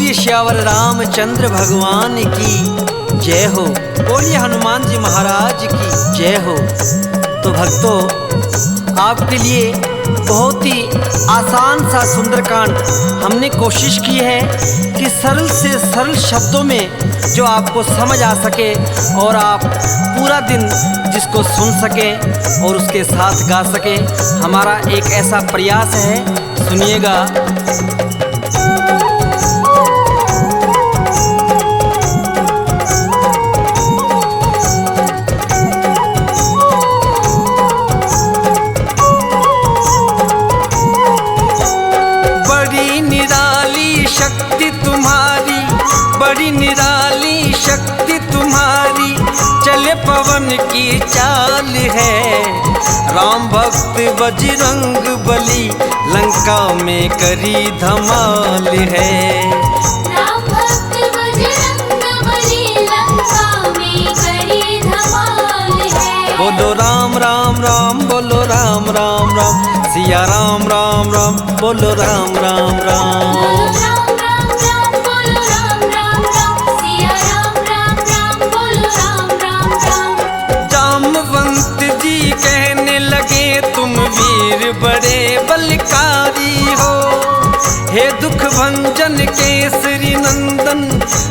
बोलिए श्यावर रामचंद्र भगवान की जय हो। बोलिए हनुमान जी महाराज की जय हो। तो भक्तों, आपके लिए बहुत ही आसान सा सुंदरकांड हमने कोशिश की है कि सरल से सरल शब्दों में जो आपको समझ आ सके और आप पूरा दिन जिसको सुन सकें और उसके साथ गा सकें। हमारा एक ऐसा प्रयास है, सुनिएगा। बड़ी निराली शक्ति तुम्हारी, चले पवन की चाल है। राम भक्त बजरंग बली, लंका में करी धमाल है। राम भक्त बजरंग बली, लंका में करी धमाल है। बोलो राम राम राम, बोलो राम राम राम, सिया राम राम राम, बोलो राम राम राम। कहने लगे तुम वीर बड़े बलकारी हो, हे दुख भंजन केसरी नंदन,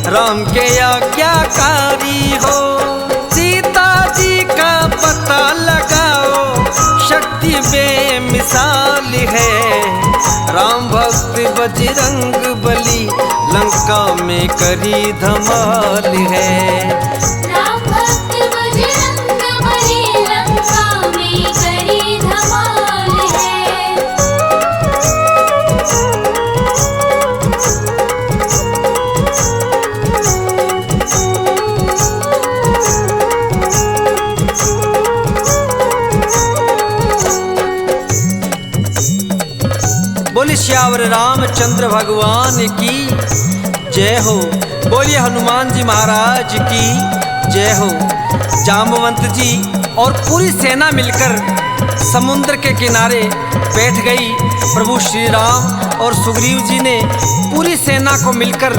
राम के आज्ञाकारी हो। सीता जी का पता लगाओ, शक्ति बेमिसाल है। राम भक्त बजरंग बली, लंका में करी धमाल है। बोलिए श्यावर रामचंद्र भगवान की जय हो। बोलिए हनुमान जी महाराज की जय हो। जाम्बवंत जी और पूरी सेना मिलकर समुद्र के किनारे बैठ गई। प्रभु श्री राम और सुग्रीव जी ने पूरी सेना को मिलकर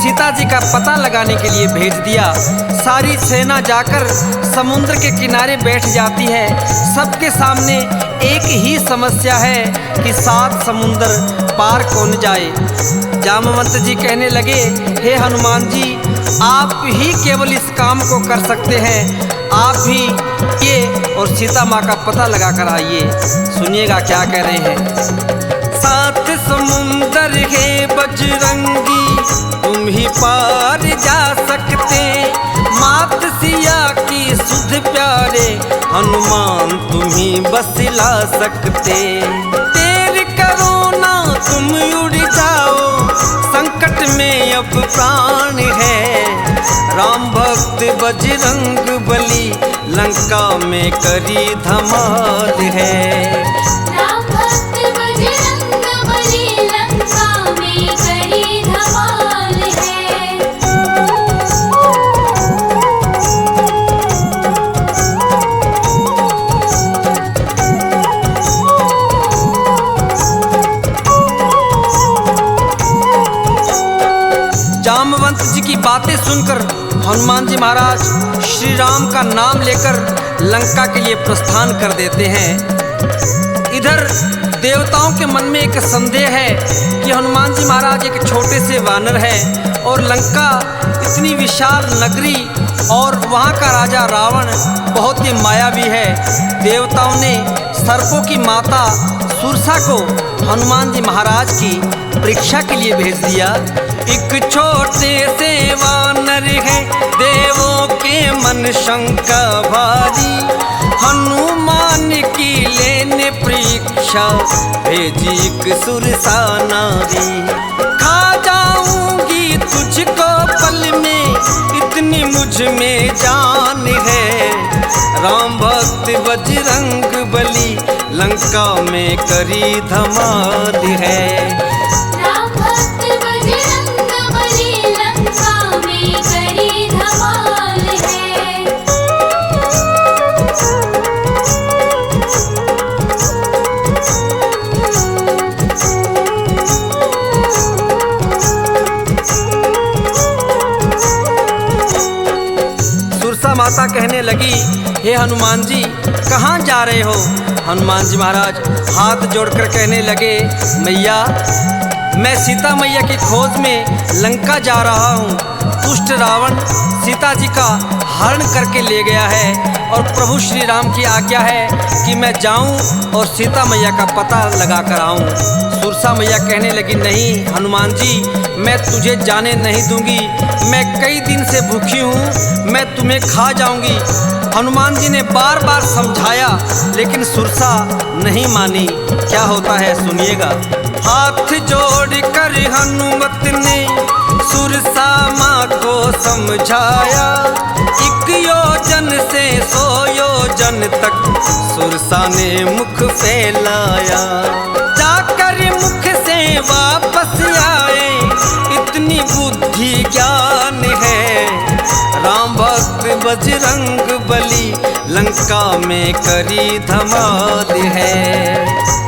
सीता जी का पता लगाने के लिए भेज दिया। सारी सेना जाकर समुद्र के किनारे बैठ जाती है। सबके सामने एक ही समस्या है कि 7 समुंदर पार कौन जाए। जाम्बवंत जी कहने लगे, हे हनुमान जी, आप ही केवल इस काम को कर सकते हैं। आप ही ये और सीता माँ का पता लगा कर आइए। सुनिएगा क्या कह रहे हैं। 7 समुंदर है बजरंगी, तुम ही पार जा सकते। मात सिया की सुध प्यारे, हनुमान तुम ही बस ला सकते। देर करो ना तुम उड़ जाओ, संकट में अब प्राण है। राम भक्त बजरंग बली, लंका में करी धमाल है। राम भक्त बजरंग बली, लंका में करी धमाल है। जाम्बवंत जी की बातें सुनकर हनुमान जी महाराज श्री राम का नाम लेकर लंका के लिए प्रस्थान कर देते हैं। इधर देवताओं के मन में एक संदेह है कि हनुमान जी महाराज एक छोटे से वानर हैं और लंका इतनी विशाल नगरी और वहाँ का राजा रावण बहुत ही मायावी है। देवताओं ने सर्पों की माता सुरसा को हनुमान जी महाराज की परीक्षा के लिए भेज दिया। एक छोटे से वानर है, देवों के मन शंका भारी। हनुमान की लेने परीक्षा, भेजी एक सुरसा नारी। खा जाऊंगी तुझको पल में, इतनी मुझ में जान है। राम भक्त बजरंग बली, लंका में करी धमाल है। राम भक्त बजरंग बली, लंका में करी धमाल है। माता कहने लगी, हे हनुमान जी कहाँ जा रहे हो? हनुमान जी महाराज हाथ जोड़कर कहने लगे, मैया मैं सीता मैया की खोज में लंका जा रहा हूँ। दुष्ट रावण सीता जी का हरण करके ले गया है और प्रभु श्री राम की आज्ञा है कि मैं जाऊं और सीता मैया का पता लगा कर आऊं। सुरसा मैया कहने लगी, नहीं हनुमान जी मैं तुझे जाने नहीं दूंगी, मैं कई दिन से भूखी हूँ, मैं तुम्हें खा जाऊंगी। हनुमान जी ने बार बार समझाया लेकिन सुरसा नहीं मानी। क्या होता है सुनिएगा। हाथ जोड़कर हनुमत ने सुरसा माँ को समझाया, 1 योजन से 100 योजन तक सुरसा ने मुख फैलाया। जाकर मुख से वापस आए, इतनी बुद्धि ज्ञान है, राम भक्त बजरंग बली लंका में करी धमाल है।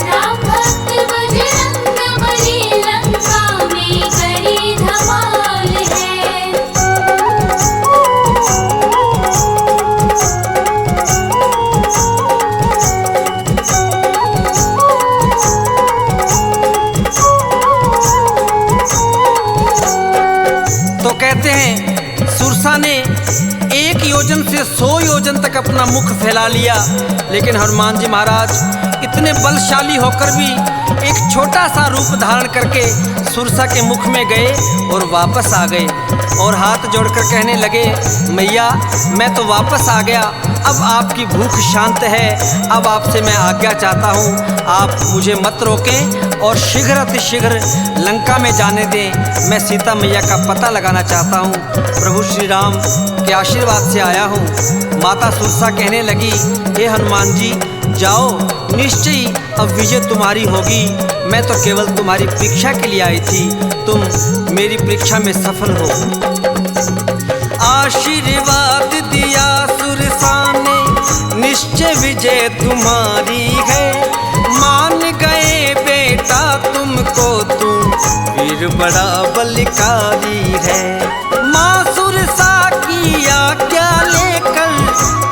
राम भक्त बजरंग बली लंका में करी धमाल है। तो कहते हैं सुरसा ने 1 योजन से 100 योजन तक अपना मुख फैला लिया, लेकिन हनुमान जी महाराज इतने बलशाली होकर भी एक छोटा सा रूप धारण करके सुरसा के मुख में गए और वापस आ गए और हाथ जोड़कर कहने लगे, मैया मैं तो वापस आ गया, अब आपकी भूख शांत है, अब आपसे मैं आज्ञा चाहता हूँ, आप मुझे मत रोकें और शीघ्र अतिशीघ्र लंका में जाने दें। मैं सीता मैया का पता लगाना चाहता हूँ, प्रभु श्री राम के आशीर्वाद से आया हूँ। माता सुरसा कहने लगी, हे हनुमान जी जाओ, निश्चय अब विजय तुम्हारी होगी, मैं तो केवल तुम्हारी परीक्षा के लिए आई थी, तुम मेरी परीक्षा में सफल हो। आशीर्वाद दिया सुरसा ने, निश्चय विजय तुम्हारी है, मान गए बेटा तुमको, तुम वीर बड़ा बलकारी है। माँ सुरसा की आज्ञा लेकर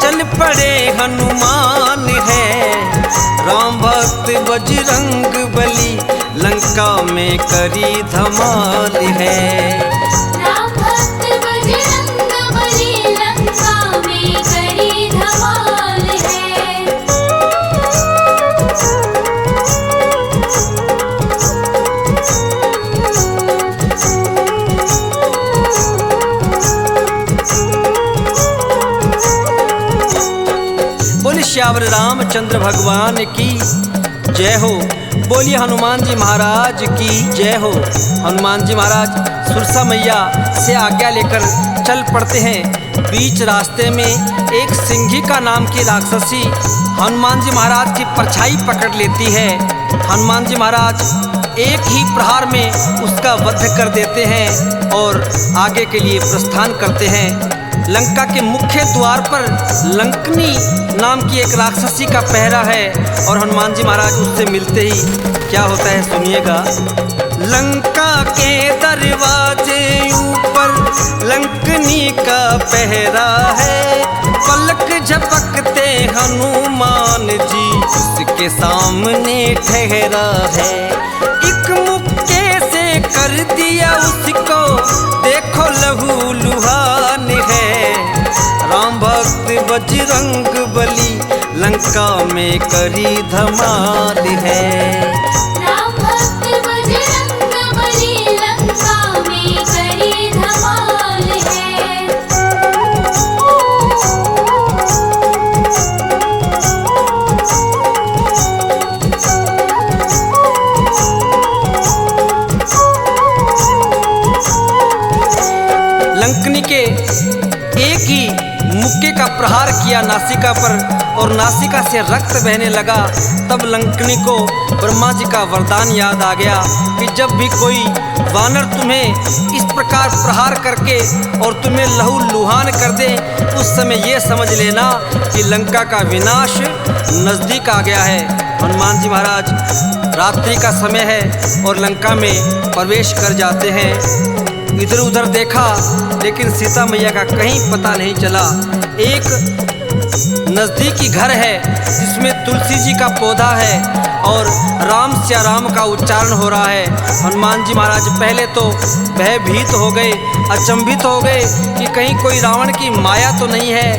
चल पड़े हनुमान है, राम भक्त बजरंग बली लंका में करी धमाल है। राम भक्त बजरंग बली लंका में करी धमाल है। बोलिए श्यावर रामचंद्र भगवान की जय हो। बोलिए हनुमान जी महाराज की जय हो। हनुमान जी महाराज सुरसा मैया से आज्ञा लेकर चल पड़ते हैं। बीच रास्ते में एक सिंहिका नाम की राक्षसी हनुमान जी महाराज की परछाई पकड़ लेती है। हनुमान जी महाराज एक ही प्रहार में उसका वध कर देते हैं और आगे के लिए प्रस्थान करते हैं। लंका के मुख्य द्वार पर लंकनी नाम की एक राक्षसी का पहरा है और हनुमान जी महाराज उससे मिलते ही क्या होता है सुनिएगा। लंका के दरवाजे ऊपर लंकनी का पहरा है, पलक झपकते हनुमान जी उसके सामने ठहरा है। एक मुक्के से कर दिया उसको देखो लहू लुहान है, राम भक्त बजरंग बली लंका में करी धमाल है। राम भक्त बजरंग बली लंका में करी धमाल है। लंकनी के एक ही मुक्के का प्रहार किया नासिका पर और नासिका से रक्त बहने लगा। तब लंकनी को ब्रह्मा जी का वरदान याद आ गया कि जब भी कोई वानर तुम्हें इस प्रकार प्रहार करके और तुम्हें लहू लुहान कर दे, उस समय ये समझ लेना कि लंका का विनाश नज़दीक आ गया है। हनुमान जी महाराज रात्रि का समय है और लंका में प्रवेश कर जाते हैं। इधर उधर देखा लेकिन सीता मैया का कहीं पता नहीं चला। एक नज़दीकी घर है जिसमें तुलसी जी का पौधा है और राम सिया राम का उच्चारण हो रहा है। हनुमान जी महाराज पहले तो भयभीत हो गए, अचंभित हो गए कि कहीं कोई रावण की माया तो नहीं है।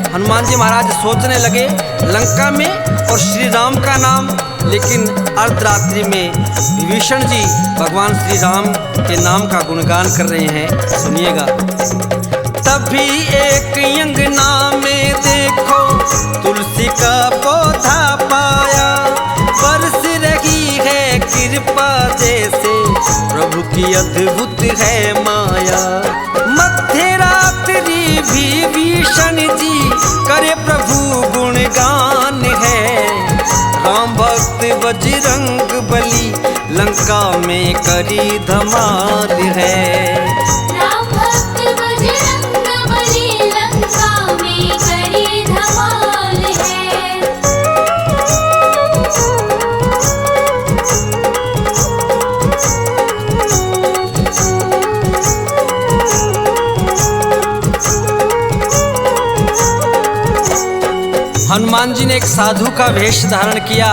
हनुमान जी महाराज सोचने लगे लंका में और श्री राम का नाम, लेकिन अर्धरात्रि में विभीषण जी भगवान श्री राम के नाम का गुणगान कर रहे हैं। सुनिएगा। तभी एक अंगना में देखो तुलसी का पौधा पाया, बरस रही है कृपा जैसे प्रभु की अद्भुत है माया। मध्य रात्रि विभीषण जी करे प्रभु गुणगान है, राम भक्त बजरंग बली लंका में करी धमाल है। राम भक्त बजरंग बली लंका में करी धमाल है। हनुमान जी ने एक साधु का वेश धारण किया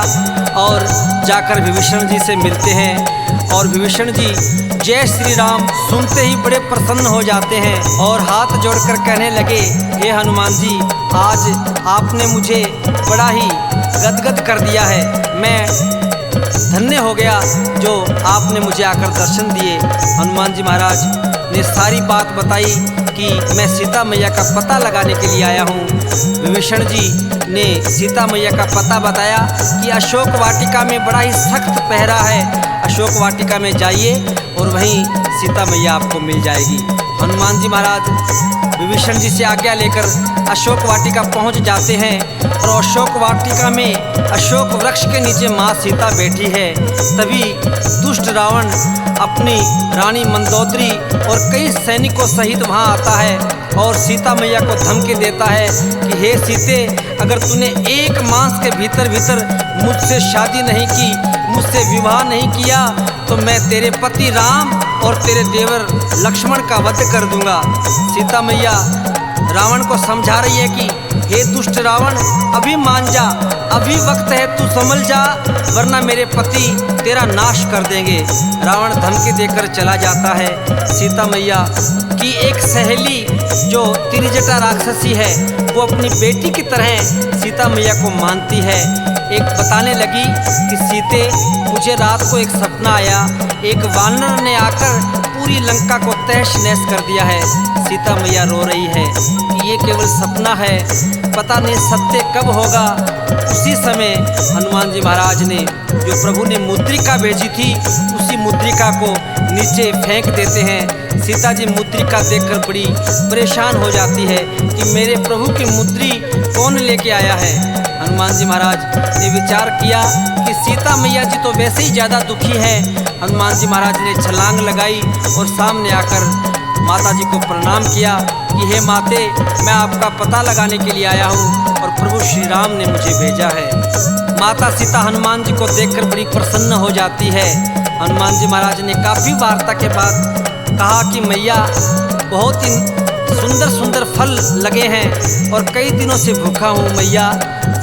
और जाकर विभीषण जी से मिलते हैं और विभीषण जी जय श्री राम सुनते ही बड़े प्रसन्न हो जाते हैं और हाथ जोड़कर कहने लगे, हे हनुमान जी, आज आपने मुझे बड़ा ही गदगद कर दिया है। मैं धन्य हो गया जो आपने मुझे आकर दर्शन दिए। हनुमान जी महाराज ने सारी बात बताई कि मैं सीता मैया का पता लगाने के लिए आया हूँ। विभीषण जी ने सीता मैया का पता बताया कि अशोक वाटिका में बड़ा ही सख्त पहरा है, अशोक वाटिका में जाइए और वहीं सीता मैया आपको मिल जाएगी। हनुमान जी महाराज विभीषण जी से आज्ञा लेकर अशोक वाटिका पहुंच जाते हैं और अशोक वाटिका में अशोक वृक्ष के नीचे माँ सीता बैठी है। तभी दुष्ट रावण अपनी रानी मंदोदरी और कई सैनिकों सहित वहां आता है और सीता मैया को धमकी देता है कि हे सीते, अगर तूने एक मास के भीतर मुझसे शादी नहीं की, मुझसे विवाह नहीं किया, तो मैं तेरे पति राम और तेरे देवर लक्ष्मण का वध कर दूंगा। सीता मैया रावण को समझा रही है कि हे दुष्ट रावण, अभी मान जा, अभी वक्त है, तू संभल जा, वरना मेरे पति तेरा नाश कर देंगे। रावण धमकी देकर चला जाता है। सीता मैया की एक सहेली जो त्रिजटा राक्षसी है वो अपनी बेटी की तरह सीता मैया को मानती है। एक बताने लगी कि सीते, मुझे रात को एक सपना आया, एक वानर ने आकर पूरी लंका को तहस नहस कर दिया है। सीता मैया रो रही है कि ये केवल सपना है, पता नहीं सत्य कब होगा। उसी समय हनुमान जी महाराज ने जो प्रभु ने मुद्रिका भेजी थी उसी मुद्रिका को नीचे फेंक देते हैं। सीता जी मुद्रिका देखकर बड़ी परेशान हो जाती है कि मेरे प्रभु की मुद्री कौन लेके आया है। हनुमान जी महाराज ने विचार किया कि सीता मैया जी तो वैसे ही ज़्यादा दुखी है। हनुमान जी महाराज ने छलांग लगाई और सामने आकर माता जी को प्रणाम किया कि हे माते, मैं आपका पता लगाने के लिए आया हूँ और प्रभु श्री राम ने मुझे भेजा है। माता सीता हनुमान जी को देखकर बड़ी प्रसन्न हो जाती है। हनुमान जी महाराज ने काफ़ी वार्ता के बाद कहा कि मैया, बहुत ही सुंदर सुंदर फल लगे हैं और कई दिनों से भूखा हूँ मैया।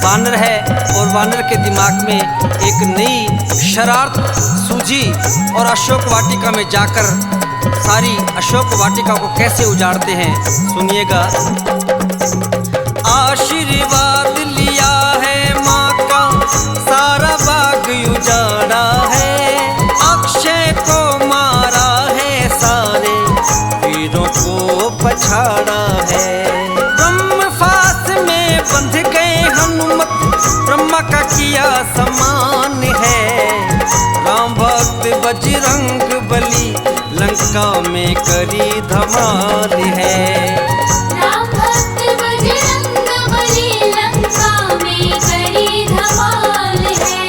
वानर है और वानर के दिमाग में एक नई शरारत सूझी और अशोक वाटिका में जाकर सारी अशोक वाटिका को कैसे उजाड़ते हैं, सुनिएगा। आशीर्वाद लिया है माँ का, सारा बाग उजाड़ा है, अक्षय को मारा है, सारे वीरों को पछाड़ा है। ब्रह्मफास में बंध गए हनुमत, ब्रह्मा का किया समान है, राम भक्त बजरंग बली लंका में करी धमाल है। राम भक्त बजरंग बली लंका में करी धमाल है।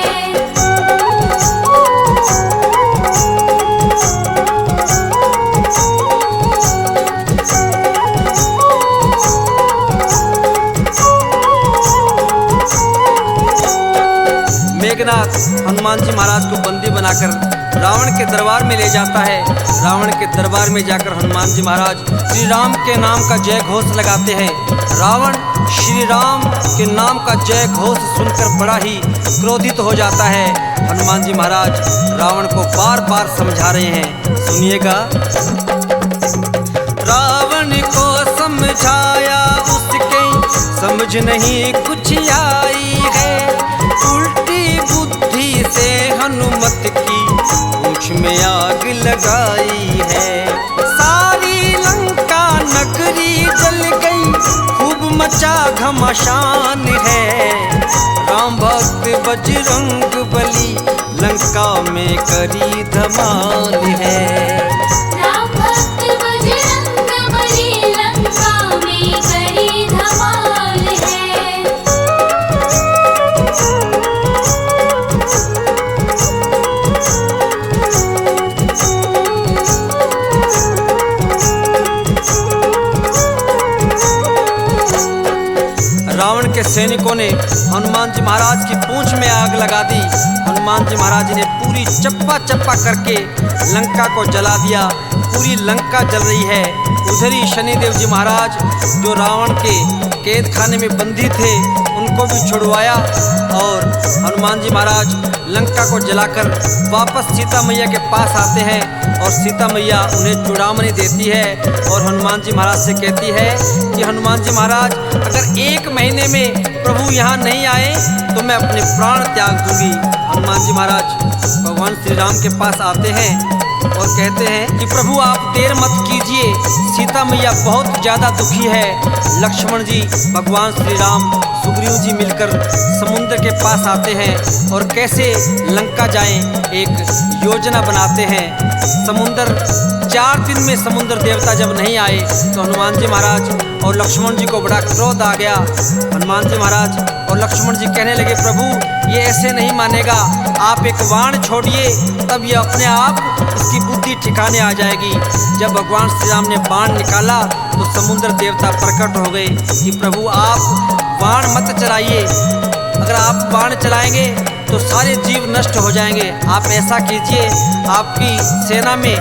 मेघनाथ हनुमान जी महाराज को बंदी बनाकर रावण के दरबार में ले जाता है। रावण के दरबार में जाकर हनुमान जी महाराज श्री राम के नाम का जय घोष लगाते हैं। रावण श्री राम के नाम का जय घोष सुनकर बड़ा ही क्रोधित हो जाता है। हनुमान जी महाराज रावण को बार बार समझा रहे हैं, सुनिएगा। रावण को समझाया उसके समझ नहीं कुछ आई है, उल्टी बुद्धि से हनुमत की पूंछ में आग लगाई है। सारी लंका नगरी जल गई, खूब मचा घमासान है। राम भक्त बजरंग बली लंका में करी धमाल है। राम भक्त बजरंग बली लंका में करी धमाल है। रावण के सैनिकों ने हनुमान जी महाराज की पूंछ में आग लगा दी। हनुमान जी महाराज ने पूरी चप्पा चप्पा करके लंका को जला दिया। पूरी लंका जल रही है। उधर ही शनिदेव जी महाराज जो रावण के कैद खाने में बंदी थे उनको भी छुड़वाया और हनुमान जी महाराज लंका को जलाकर वापस सीता मैया के पास आते हैं और सीता मैया उन्हें चूड़ामणि देती है और हनुमान जी महाराज से कहती है कि हनुमान जी महाराज अगर 1 महीने में प्रभु यहाँ नहीं आए तो मैं अपने प्राण त्याग दूंगी। हनुमान जी महाराज भगवान श्री राम के पास आते हैं और कहते हैं कि प्रभु आप देर मत कीजिए, सीता मैया बहुत ज़्यादा दुखी है। लक्ष्मण जी, भगवान श्री राम, सुग्रीव जी मिलकर समुद्र के पास आते हैं और कैसे लंका जाएं एक योजना बनाते हैं। समुद्र 4 दिन में समुद्र देवता जब नहीं आए तो हनुमान जी महाराज और लक्ष्मण जी को बड़ा क्रोध आ गया। हनुमान जी महाराज और लक्ष्मण जी कहने लगे प्रभु ये ऐसे नहीं मानेगा, आप एक बाण छोड़िए तब ये अपने आप इसकी बुद्धि ठिकाने आ जाएगी। जब भगवान श्री राम ने बाण निकाला तो समुद्र देवता प्रकट हो गए कि प्रभु आप बाण मत चलाइए, अगर आप बाण चलाएंगे तो सारे जीव नष्ट हो जाएंगे। आप ऐसा कीजिए, आपकी सेना में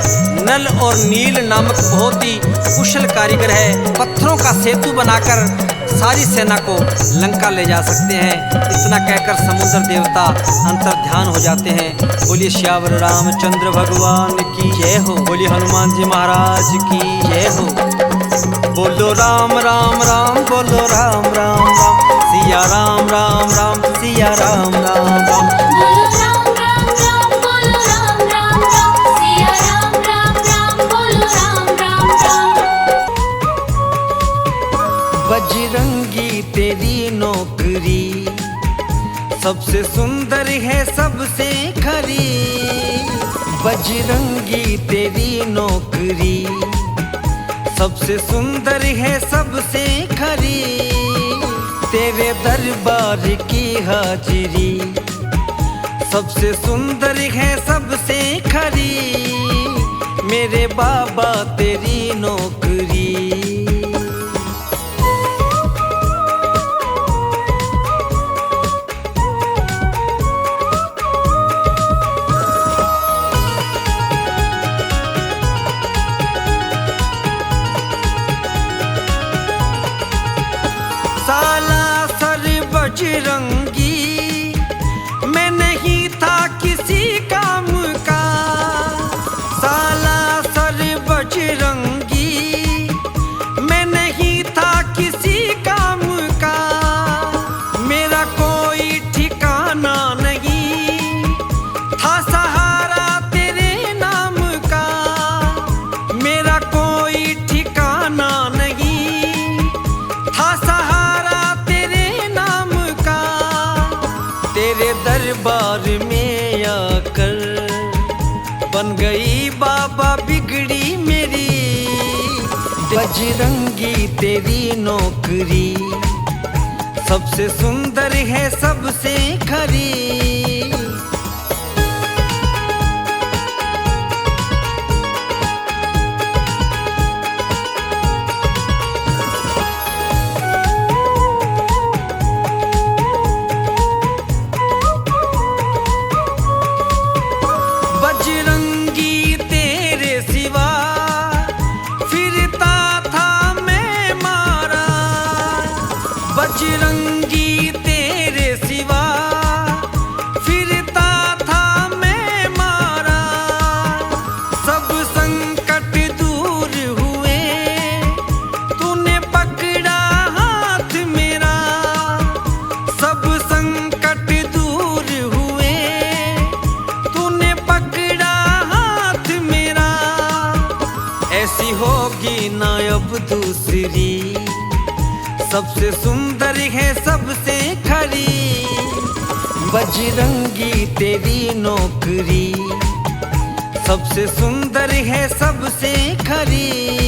नल और नील नामक बहुत ही कुशल कारीगर है, पत्थरों का सेतु बनाकर सारी सेना को लंका ले जा सकते हैं। इतना कहकर समुद्र देवता अंतर ध्यान हो जाते हैं। बोलिए श्यावर रामचंद्र भगवान की जय हो। बोलिए हनुमान जी महाराज की जय हो। बोलो राम राम राम, बोलो राम राम राम, सिया राम राम राम, सिया राम राम राम। बोलो राम राम राम, बोलो राम राम राम, सिया राम राम राम, बोलो राम राम राम। बजरंगी तेरी नौकरी सबसे सुंदर है सबसे खरी। बजरंगी तेरी नौकरी सबसे सुंदर है सबसे खरी। तेरे दरबार की हाजिरी सबसे सुंदर है सबसे खरी। मेरे बाबा तेरी नौकरी बजरंगी मैं नहीं था किसी काम का। साला सर बजरंगी मैं नहीं था किसी काम का। मेरा कोई ठिकाना नहीं था, सहारा तेरे नाम का। मेरा कोई ठिकाना नहीं था, सहारा तेरे दरबार में आकर बन गई बाबा बिगड़ी मेरी। बजरंगी तेरी नौकरी सबसे सुंदर है सबसे खरी। ऐसी होगी ना अब दूसरी, सबसे सुंदर है सबसे खरी, बजरंगी तेरी नौकरी, सबसे सुंदर है सबसे खरी।